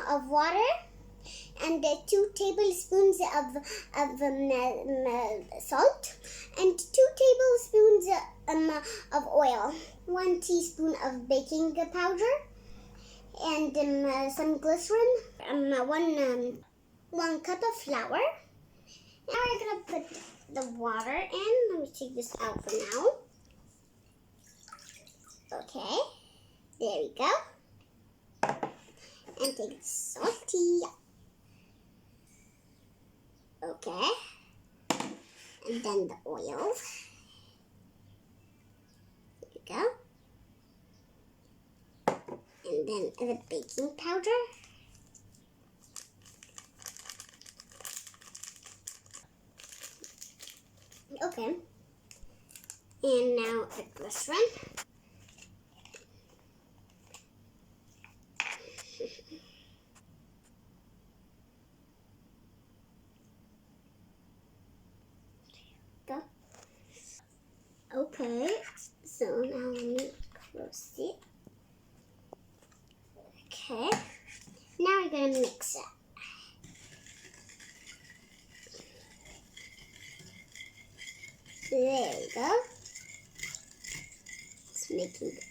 of water, and 2 tablespoons of salt, and 2 tablespoons of oil, 1 teaspoon of baking powder, and some glycerin, 1 cup of flour. Now we're gonna put the water in. Let me take this out for now. Okay, there we go. And take the salty. Okay, and then the oil. There we go. And then the baking powder. Okay. And now the glycerin. Go. Okay. So now let me close it. Okay. Now we're gonna mix it. There we go. It's making it.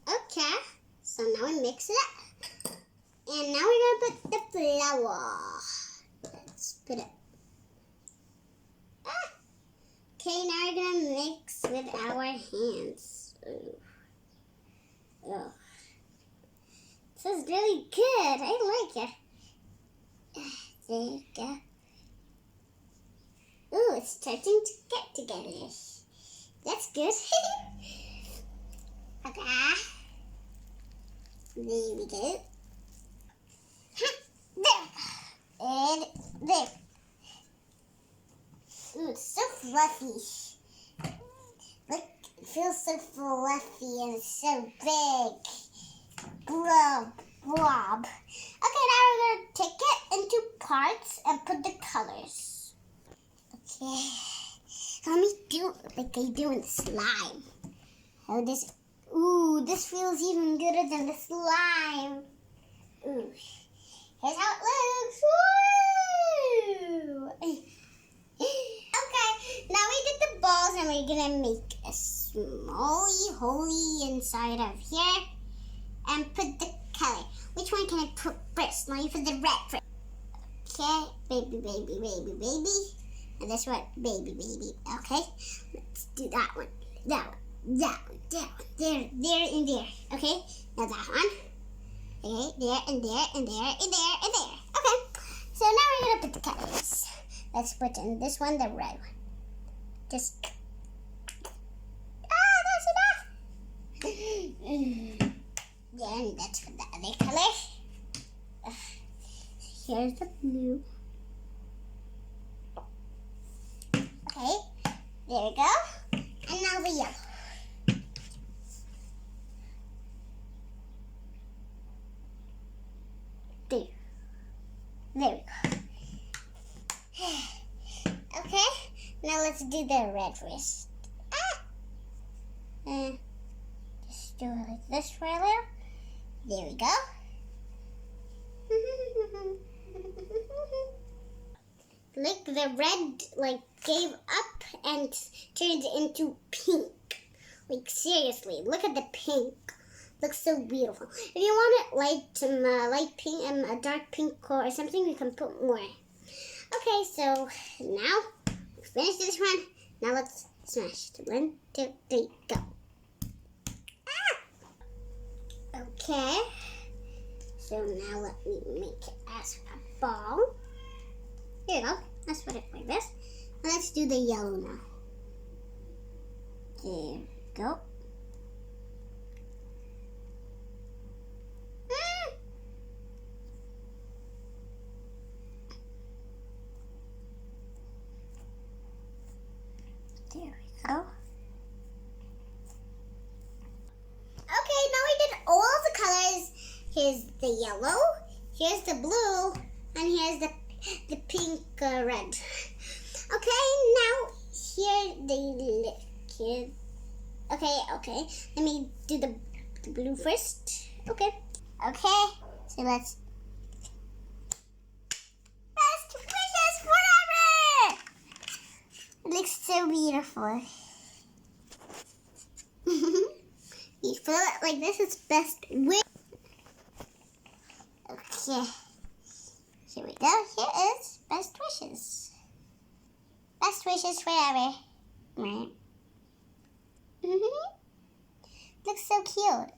Okay, so now we mix it up. And now we're gonna put the flour. Let's put it. Okay, now we're gonna mix with our hands. Ooh. Oh. This is really good. I like it. There you go. Ooh, it's starting to get together. That's good. Okay. There we go. There. And there. Ooh, it's so fluffy. Look, it feels so fluffy and so big. Blob. Okay, now we're going to take it into parts and put the colors. Okay. Let me do it like I do in the slime. How does it? Ooh, this feels even gooder than the slime. Ooh. Here's how it looks. Woo! Okay, now we did the balls and we're going to make a smallie holy inside of here and put the color. Which one can I put first? Let me put the red first. Okay, baby. And this one, baby. Okay, let's do that one. That one. There, and there. Okay, now that one. Okay, there, and there. Okay, so now we're gonna put the colors. Let's put in this one, the red one. Just. That's enough. Then that's for the other color. Here's the blue. Okay, there we go. And now the yellow. There we go. Okay, now let's do the red first. Just do it like this for a little. There we go. Look, the red gave up and turned into pink. Like seriously, look at the pink. Looks so beautiful. If you want it light pink and a dark pink or something, you can put more. Okay, so now we finished this one. Now let's smash it. 1, 2, 3, go. Okay. So now let me make it as a ball. Here you go. Let's put it like this. And let's do the yellow now. There we go. There we go. Okay, now we did all the colors. Here's the yellow, here's the blue, and here's the pink red. Okay, now here the liquid. Okay. Let me do the blue first. Okay. So let's. Best wishes forever! It looks so beautiful. You fill it like this, it's best wish. Okay. Here we go. Here is best wishes. Best wishes forever. Right. Looks so cute.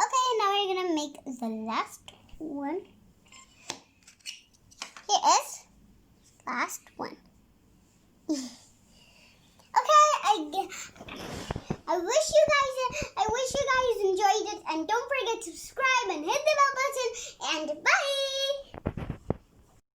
Okay, now we're gonna make the last one. Here is last one. Okay, I wish you guys enjoyed it, and don't forget to subscribe and hit the bell button, and bye!